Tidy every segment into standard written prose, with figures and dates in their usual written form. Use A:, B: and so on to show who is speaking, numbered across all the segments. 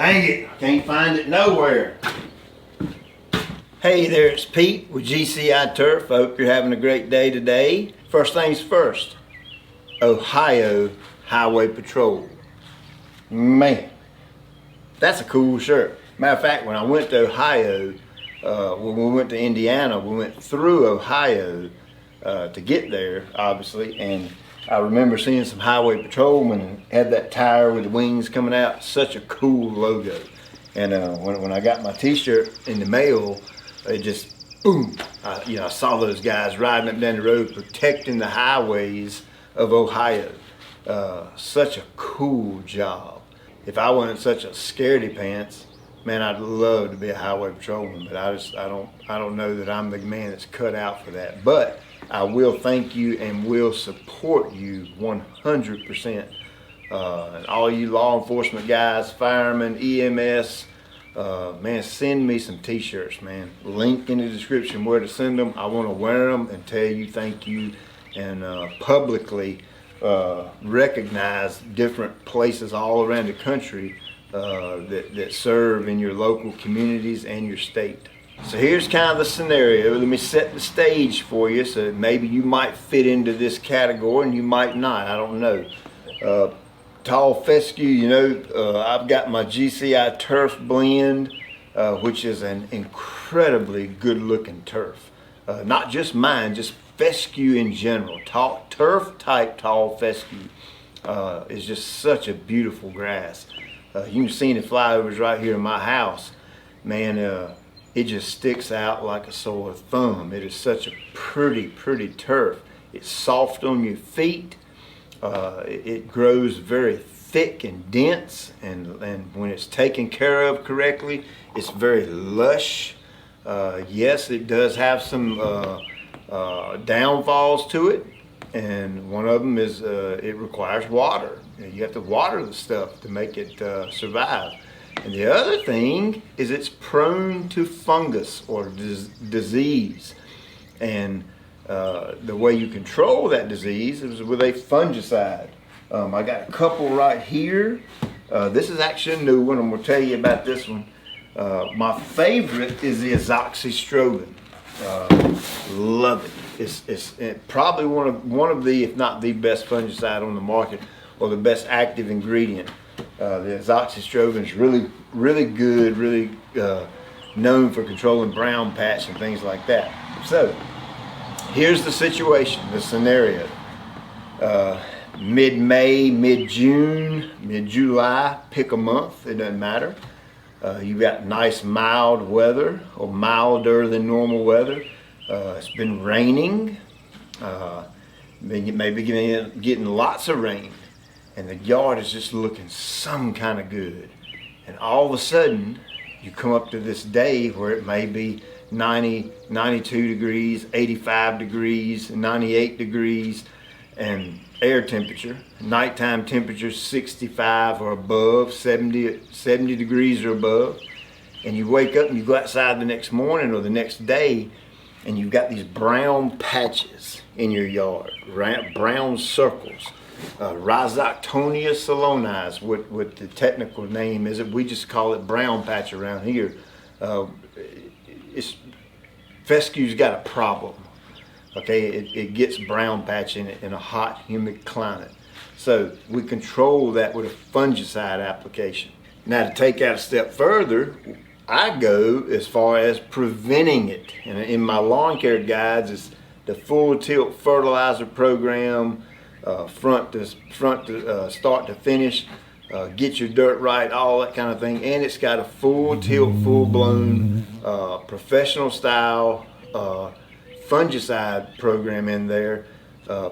A: Dang it, I can't find it nowhere. Hey there, it's Pete with GCI Turf. I hope you're having a great day today. First things first, Ohio Highway Patrol. Man, that's a cool shirt. Matter of fact, when I went to Ohio, when we went to Indiana, we went through Ohio to get there, obviously, and I remember seeing some highway patrolmen and had that tire with the wings coming out. Such a cool logo. And when I got my t-shirt in the mail, it just, boom, I saw those guys riding up down the road protecting the highways of Ohio. Such a cool job. If I wasn't such a scaredy pants, man, I'd love to be a highway patrolman, but I don't know that I'm the man that's cut out for that. But I will thank you and will support you 100%. And all you law enforcement guys, firemen, EMS, man, send me some t-shirts, man. Link in the description where to send them. I want to wear them and tell you thank you and publicly recognize different places all around the country that serve in your local communities and your state. So here's kind of the scenario. Let me set the stage for you, so maybe you might fit into this category and you might not, I don't know. Tall fescue, I've got my GCI Turf blend, which is an incredibly good looking turf. Not just mine, just fescue in general. Turf type tall fescue is just such a beautiful grass. You can see the flyovers right here in my house. Man, it just sticks out like a sore thumb. It is such a pretty turf. It's soft on your feet. It grows very thick and dense, and when it's taken care of correctly, it's very lush. Yes, it does have some downfalls to it, and one of them is it requires water. You have to water the stuff to make it survive. And the other thing is it's prone to fungus or disease. And the way you control that disease is with a fungicide. I got a couple right here. This is actually a new one. I'm going to tell you about this one. My favorite is the azoxystrobin. Love it. It's probably one of the, if not the best fungicide on the market, or the best active ingredient. The azoxystrobin is really good, really known for controlling brown patch and things like that. So here's the situation, the scenario. Mid-May, mid-June, mid-July, pick a month, it doesn't matter. You've got nice mild weather, or milder than normal weather. It's been raining, maybe getting lots of rain. And the yard is just looking some kind of good. And all of a sudden, you come up to this day where it may be 90, 92 degrees, 85 degrees, 98 degrees, and air temperature. Nighttime temperature 65 or above, 70 degrees or above. And you wake up and you go outside the next morning or the next day, and you've got these brown patches in your yard, brown circles. Rhizoctonia saloni is what the technical name is. We just call it brown patch around here. Fescue's got a problem. Okay, it gets brown patch in it in a hot, humid climate. So we control that with a fungicide application. Now, to take that a step further, I go as far as preventing it. And in my lawn care guides, it's the full tilt fertilizer program. Front to start to finish, get your dirt right, all that kind of thing. And it's got a full tilt, full blown, professional style fungicide program in there,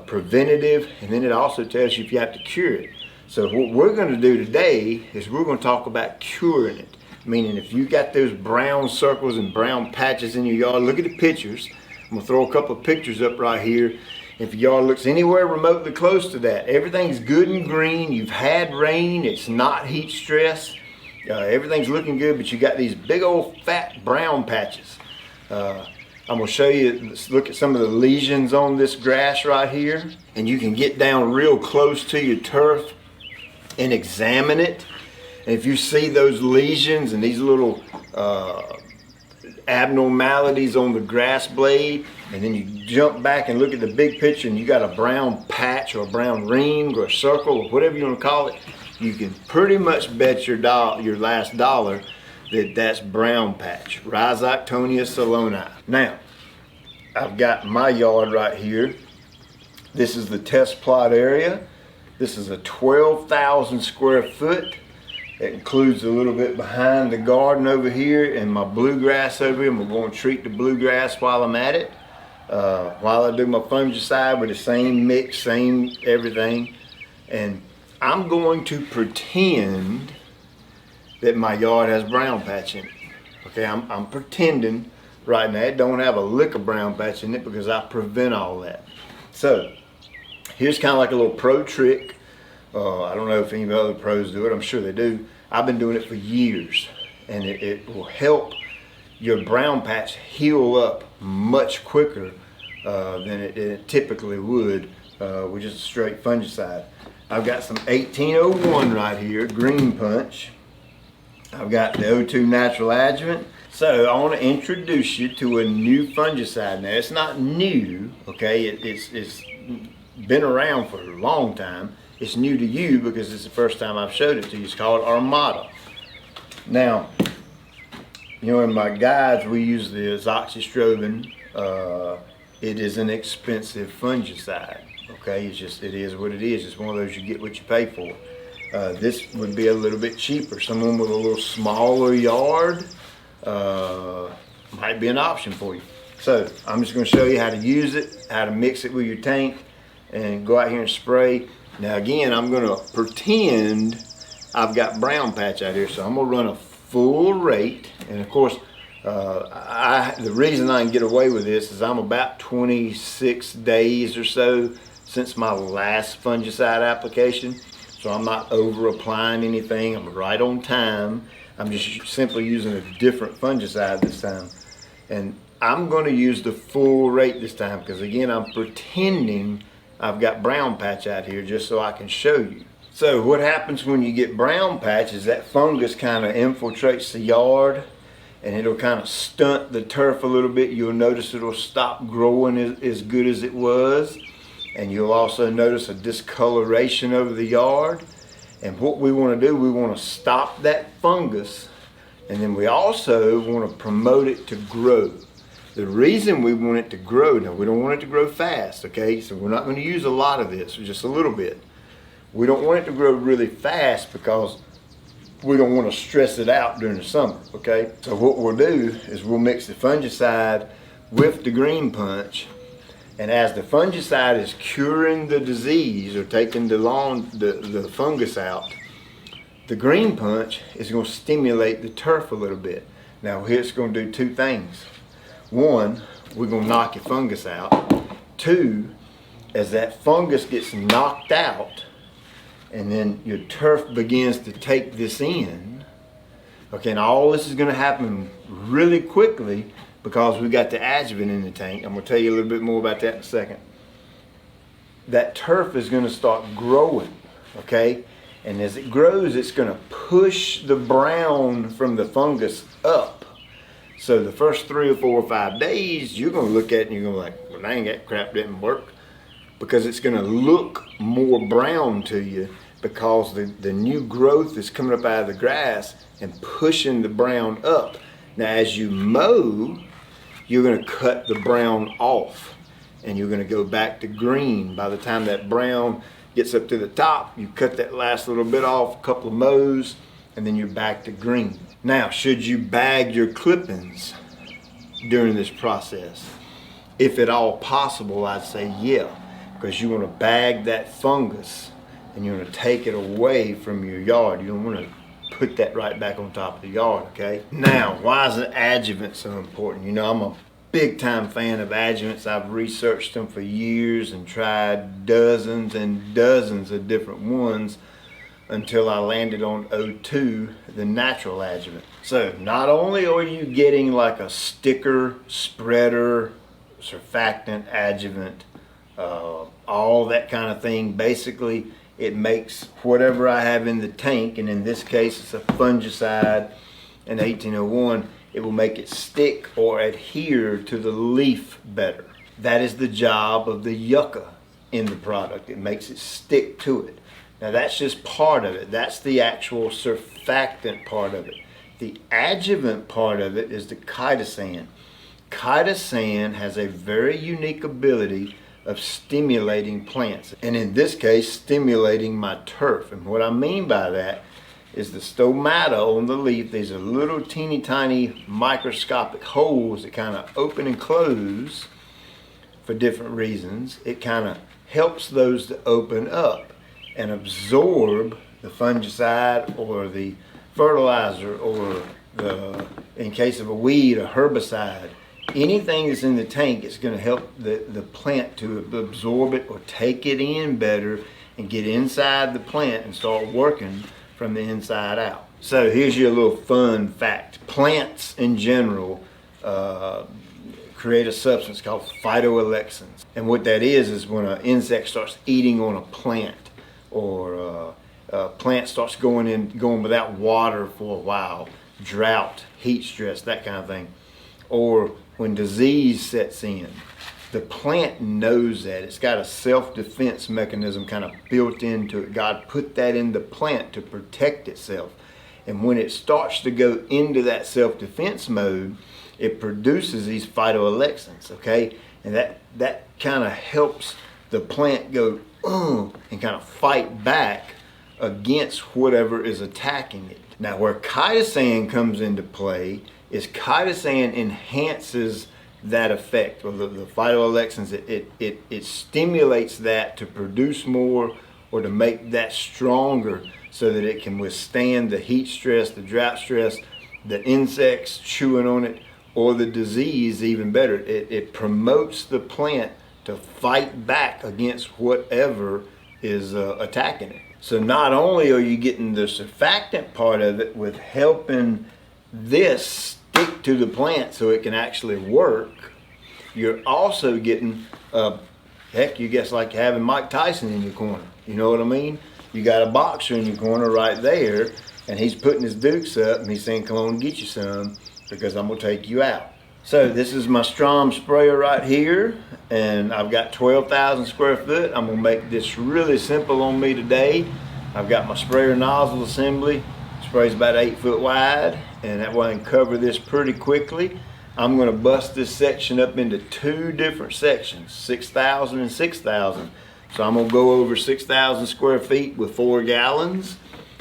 A: preventative, and then it also tells you if you have to cure it. So what we're going to do today is we're going to talk about curing it. Meaning if you got those brown circles and brown patches in your yard, look at the pictures. I'm going to throw a couple of pictures up right here. If your yard looks anywhere remotely close to that, everything's good and green. You've had rain. It's not heat stress. Everything's looking good, but you got these big old fat brown patches. I'm going to show you, let's look at some of the lesions on this grass right here. And you can get down real close to your turf and examine it. And if you see those lesions and these little abnormalities on the grass blade, and then you jump back and look at the big picture and you got a brown patch or a brown ring or a circle or whatever you want to call it, you can pretty much bet your last dollar that that's brown patch, Rhizoctonia soloni. Now, I've got my yard right here. This is the test plot area. This is a 12,000 square foot. It includes a little bit behind the garden over here and my bluegrass over here. And we're going to treat the bluegrass while I'm at it. While I do my fungicide with the same mix, same everything. And I'm going to pretend that my yard has brown patch in it. Okay, I'm pretending right now. It don't have a lick of brown patch in it because I prevent all that. So, here's kind of like a little pro trick. I don't know if any other pros do it. I'm sure they do. I've been doing it for years, and it will help your brown patch heal up much quicker than it typically would with just a straight fungicide. I've got some 1801 right here, green punch. I've got the O2 natural adjuvant. So I want to introduce you to a new fungicide. Now it's not new, okay? It's been around for a long time. It's new to you because it's the first time I've showed it to you. It's called Armada. Now, you know, in my guides we use the azoxystrobin. It is an expensive fungicide. Okay, it is what it is. It's one of those you get what you pay for. This would be a little bit cheaper. Someone with a little smaller yard might be an option for you. So I'm just going to show you how to use it, how to mix it with your tank, and go out here and spray. Now again, I'm going to pretend I've got brown patch out here, so I'm going to run a full rate. And of course, the reason I can get away with this is I'm about 26 days or so since my last fungicide application. So I'm not over applying anything. I'm right on time. I'm just simply using a different fungicide this time. And I'm going to use the full rate this time because again, I'm pretending I've got brown patch out here just so I can show you. So what happens when you get brown patch is that fungus kind of infiltrates the yard and it'll kind of stunt the turf a little bit. You'll notice it'll stop growing as good as it was. And you'll also notice a discoloration over the yard. And what we want to do, we want to stop that fungus. And then we also want to promote it to grow. The reason we want it to grow, now we don't want it to grow fast, okay? So we're not going to use a lot of this, just a little bit. We don't want it to grow really fast because we don't want to stress it out during the summer, okay? So what we'll do is we'll mix the fungicide with the green punch. And as the fungicide is curing the disease or taking the fungus out, the green punch is going to stimulate the turf a little bit. Now here it's going to do two things. One, we're going to knock your fungus out. Two, as that fungus gets knocked out and then your turf begins to take this in, okay, and all this is going to happen really quickly because we got the adjuvant in the tank. I'm going to tell you a little bit more about that in a second. That turf is going to start growing, okay? And as it grows, it's going to push the brown from the fungus up. So the first 3 or 4 or 5 days, you're going to look at it and you're going to be like, well, dang, that crap didn't work. Because it's going to look more brown to you because the new growth is coming up out of the grass and pushing the brown up. Now as you mow, you're going to cut the brown off and you're going to go back to green. By the time that brown gets up to the top, you cut that last little bit off, a couple of mows, and then you're back to green. Now, should you bag your clippings during this process? If at all possible, I'd say yeah, because you want to bag that fungus and you want to take it away from your yard. You don't want to put that right back on top of the yard, okay? Now, why is an adjuvant so important? You know, I'm a big time fan of adjuvants. I've researched them for years and tried dozens and dozens of different ones until I landed on O2, the natural adjuvant. So not only are you getting like a sticker, spreader, surfactant, adjuvant, all that kind of thing, basically it makes whatever I have in the tank, and in this case it's a fungicide, an 1801, it will make it stick or adhere to the leaf better. That is the job of the yucca in the product. It makes it stick to it. Now that's just part of it. That's the actual surfactant part of it. The adjuvant part of it is the chitosan. Chitosan has a very unique ability of stimulating plants, and in this case stimulating my turf. And what I mean by that is the stomata on the leaf. These are little teeny tiny microscopic holes that kind of open and close for different reasons. It kind of helps those to open up and absorb the fungicide or the fertilizer or in case of a weed, a herbicide. Anything that's in the tank is going to help the plant to absorb it or take it in better and get inside the plant and start working from the inside out. So here's your little fun fact. Plants in general create a substance called phytoalexins. And what that is when an insect starts eating on a plant, or a plant starts going without water for a while, drought, heat stress, that kind of thing, or when disease sets in. The plant knows that. It's got a self-defense mechanism kind of built into it. God put that in the plant to protect itself. And when it starts to go into that self-defense mode, it produces these phytoalexins, okay? And that kind of helps the plant go, and kind of fight back against whatever is attacking it. Now where chitosan comes into play is chitosan enhances that effect, or the phytoalexins. It stimulates that to produce more or to make that stronger so that it can withstand the heat stress, the drought stress, the insects chewing on it, or the disease even better. It promotes the plant to fight back against whatever is attacking it. So not only are you getting the surfactant part of it with helping this stick to the plant so it can actually work, you're also getting, heck, you guess like having Mike Tyson in your corner. You know what I mean? You got a boxer in your corner right there, and he's putting his dukes up and he's saying, come on, get you some, because I'm gonna take you out. So this is my Strom sprayer right here, and I've got 12,000 square foot. I'm gonna make this really simple on me today. I've got my sprayer nozzle assembly. Spray's about 8 foot wide, and that way I can cover this pretty quickly. I'm gonna bust this section up into 2 different sections, 6,000 and 6,000. So I'm gonna go over 6,000 square feet with 4 gallons,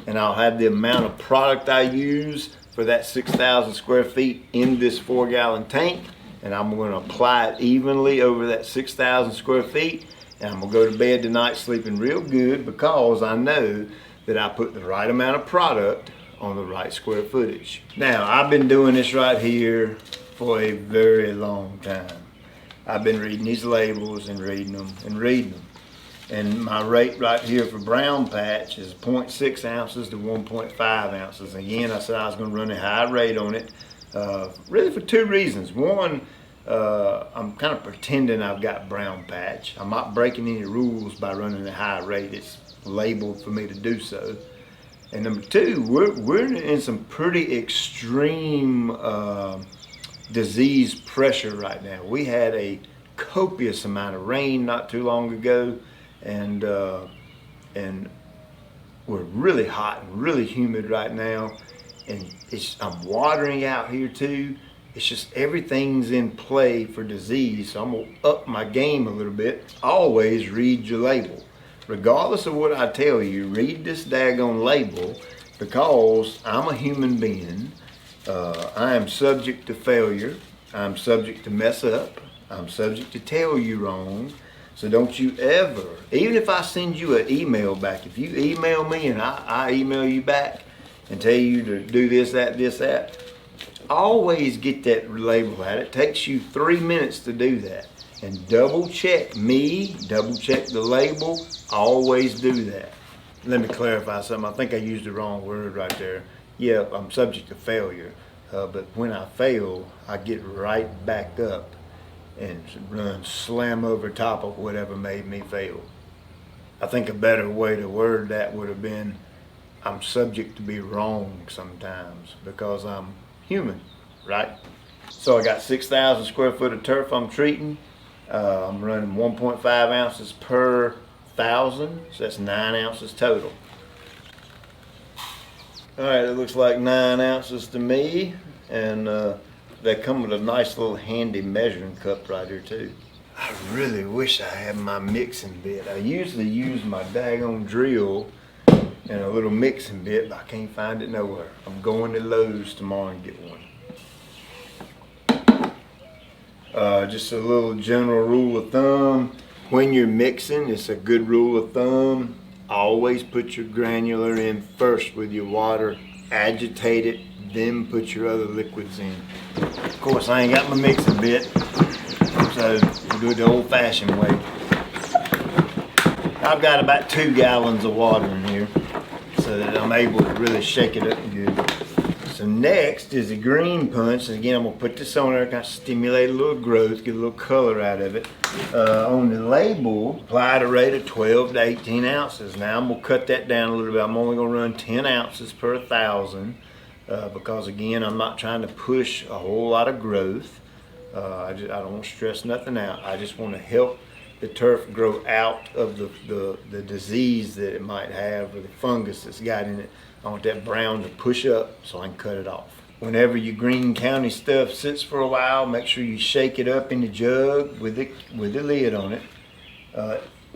A: and I'll have the amount of product I use for that 6,000 square feet in this 4 gallon tank, and I'm going to apply it evenly over that 6,000 square feet, and I'm going to go to bed tonight sleeping real good because I know that I put the right amount of product on the right square footage. Now I've been doing this right here for a very long time. I've been reading these labels and reading them and reading them. And my rate right here for brown patch is 0.6 ounces to 1.5 ounces. Again, I said I was going to run a high rate on it, really for 2 reasons. One, I'm kind of pretending I've got brown patch. I'm not breaking any rules by running a high rate. It's labeled for me to do so. And number 2, we're in some pretty extreme disease pressure right now. We had a copious amount of rain not too long ago, and we're really hot and really humid right now, and I'm watering out here too. It's just everything's in play for disease, so I'm gonna up my game a little bit. Always read your label. Regardless of what I tell you, read this daggone label, because I'm a human being. I am subject to failure. I'm subject to mess up. I'm subject to tell you wrong. So don't you ever, even if I send you an email back, if you email me and I email you back and tell you to do this, that, always get that label out. It takes you 3 minutes to do that. And double check me, double check the label, always do that. Let me clarify something. I think I used the wrong word right there. Yeah, I'm subject to failure, but when I fail, I get right back up and run slam over top of whatever made me fail. I think a better way to word that would have been, I'm subject to be wrong sometimes because I'm human, right? So I got 6,000 square foot of turf I'm treating. I'm running 1.5 ounces per 1,000, so that's 9 ounces total. All right, it looks like 9 ounces to me, and they come with a nice little handy measuring cup right here too. I really wish I had my mixing bit. I usually use my daggone drill and a little mixing bit, but I can't find it nowhere. I'm going to Lowe's tomorrow and get one. Just a little general rule of thumb. When you're mixing, it's a good rule of thumb. Always put your granular in first with your water. Agitate it, then put your other liquids in. Of course, I ain't got my mixing bit, so we'll do it the old-fashioned way. I've got about 2 gallons of water in here, so that I'm able to really shake it up good. So next is the green punch, and again I'm going to put this on there, kind of stimulate a little growth, get a little color out of it. On the label, apply at a rate of 12 to 18 ounces. Now I'm going to cut that down a little bit. I'm only going to run 10 ounces per 1,000 because again I'm not trying to push a whole lot of growth. I don't want to stress nothing out. I just want to help the turf grow out of the disease that it might have, or the fungus that's got in it. I want that brown to push up so I can cut it off. Whenever your Green County stuff sits for a while, make sure you shake it up in the jug with the lid on it.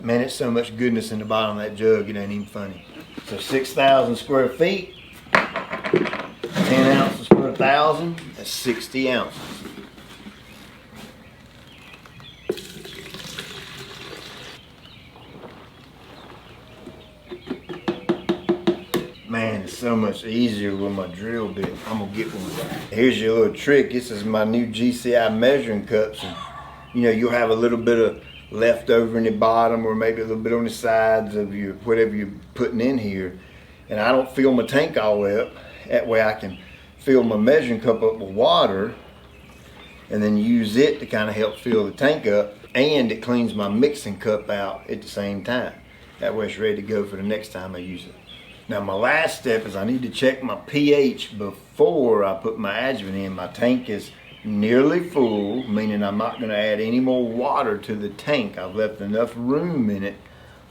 A: Man, it's so much goodness in the bottom of that jug, it ain't even funny. So 6,000 square feet, 10 ounces per 1,000, that's 60 ounces. Man, it's so much easier with my drill bit. I'm gonna get one. Here's your little trick. This is my new GCI measuring cups. And, you know, you'll have a little bit of left over in the bottom, or maybe a little bit on the sides of your whatever you're putting in here. And I don't fill my tank all the way up. That way I can fill my measuring cup up with water and then use it to kind of help fill the tank up. And it cleans my mixing cup out at the same time. That way it's ready to go for the next time I use it. Now my last step is I need to check my pH before I put my adjuvant in. My tank is nearly full, meaning I'm not going to add any more water to the tank. I've left enough room in it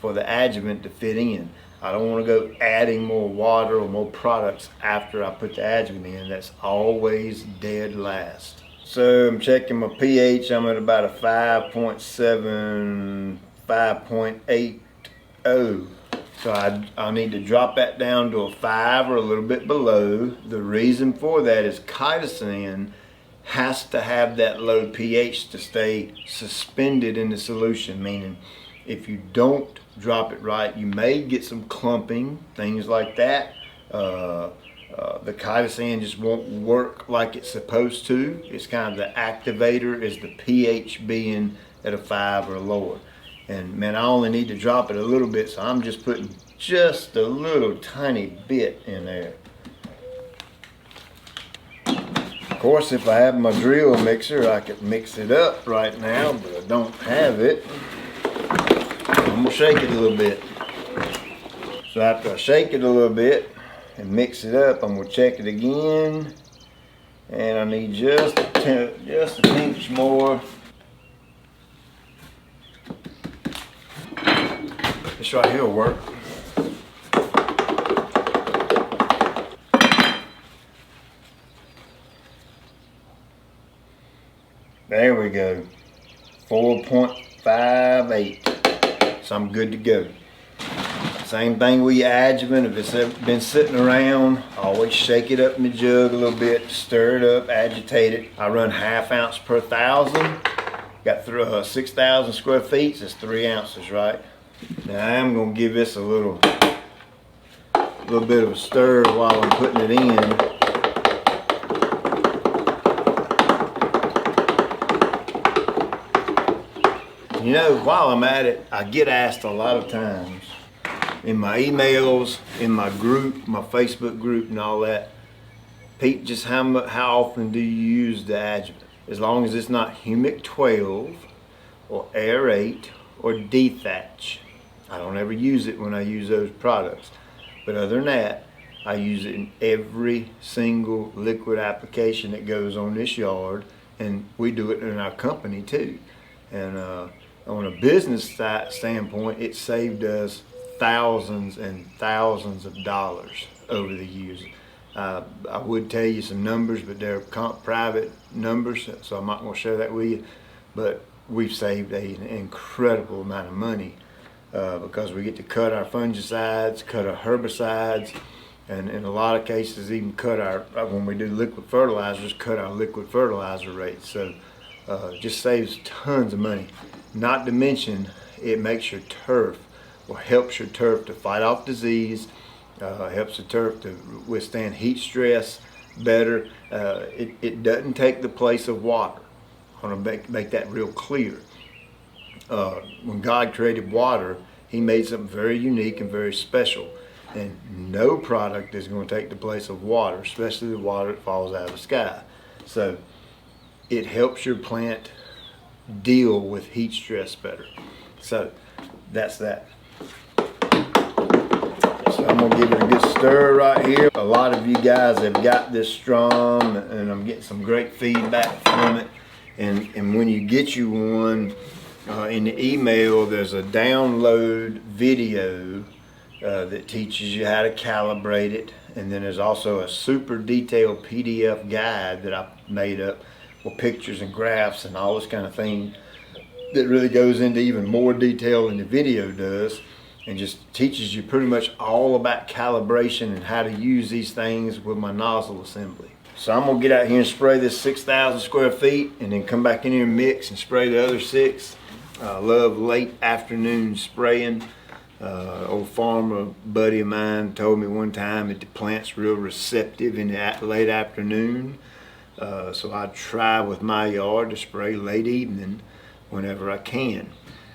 A: for the adjuvant to fit in. I don't want to go adding more water or more products after I put the adjuvant in. That's always dead last. So I'm checking my pH. I'm at about a 5.7, 5.80. So I need to drop that down to a 5 or a little bit below. The reason for that is chitosan has to have that low pH to stay suspended in the solution, meaning if you don't drop it right, you may get some clumping, things like that. The chitosan just won't work like it's supposed to. It's kind of the activator is the pH being at a 5 or lower. And man, I only need to drop it a little bit, so I'm just putting just a little tiny bit in there. Of course, if I have my drill mixer, I could mix it up right now, but I don't have it. I'm gonna shake it a little bit. So after I shake it a little bit and mix it up, I'm gonna check it again. And I need just a pinch more. This right here will work. There we go. 4.58. So I'm good to go. Same thing with your adjuvant. If it's been sitting around, always shake it up in the jug a little bit, stir it up, agitate it. I run 1/2 ounce per 1,000. Got through 6,000 square feet, so it's 3 ounces, right? Now I'm going to give this a little bit of a stir while I'm putting it in. You know, while I'm at it, I get asked a lot of times in my emails, in my group, my Facebook group and all that, Pete, just how often do you use the adjuvant? As long as it's not humic 12 or aerate or dethatch. I don't ever use it when I use those products. But other than that, I use it in every single liquid application that goes on this yard, and we do it in our company too. And on a business standpoint, it saved us thousands and thousands of dollars over the years. I would tell you some numbers, but they're private numbers, so I'm not going to share that with you. But we've saved an incredible amount of money because we get to cut our fungicides, cut our herbicides, and in a lot of cases even cut our, when we do liquid fertilizers, cut our liquid fertilizer rates. So just saves tons of money. Not to mention, it makes your turf, or helps your turf to fight off disease, helps the turf to withstand heat stress better. It doesn't take the place of water. I want to make that real clear. When God created water, He made something very unique and very special. And no product is going to take the place of water, especially the water that falls out of the sky. So it helps your plant deal with heat stress better. So that's that. So I'm gonna give it a good stir right here. A lot of you guys have got this strong, and I'm getting some great feedback from it. And when you get you one, in the email, there's a download video that teaches you how to calibrate it. And then there's also a super detailed PDF guide that I made up with pictures and graphs and all this kind of thing that really goes into even more detail than the video does, and just teaches you pretty much all about calibration and how to use these things with my nozzle assembly. So I'm gonna get out here and spray this 6,000 square feet and then come back in here and mix and spray the other 6. I love late afternoon spraying. Old farmer buddy of mine told me one time that the plant's real receptive in the late afternoon. So I try with my yard to spray late evening whenever I can.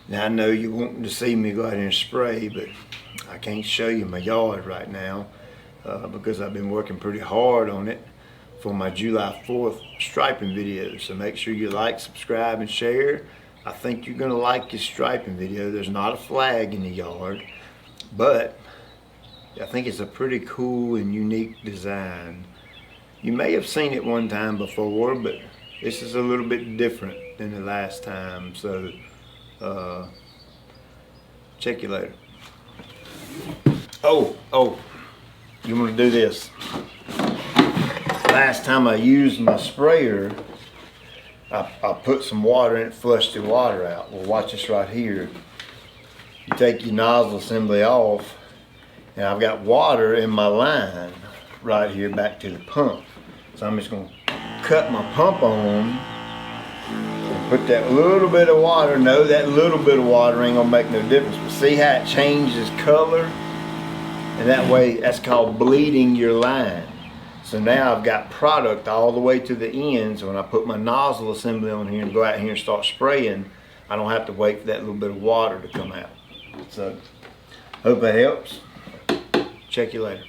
A: Now I know you're wanting to see me go out here and spray, but I can't show you my yard right now because I've been working pretty hard on it for my July 4th striping video. So make sure you like, subscribe, and share. I think you're gonna like this striping video. There's not a flag in the yard, but I think it's a pretty cool and unique design. You may have seen it one time before, but this is a little bit different than the last time. So check you later. Oh, you want to do this. Last time I used my sprayer, I put some water in it, flushed the water out. Well, watch this right here. You take your nozzle assembly off, and I've got water in my line right here back to the pump. So I'm just going to cut my pump on and put that little bit of water. No, that little bit of water ain't going to make no difference. But see how it changes color? And that way, that's called bleeding your line. So now I've got product all the way to the end. So when I put my nozzle assembly on here and go out here and start spraying, I don't have to wait for that little bit of water to come out. So hope that helps. Check you later.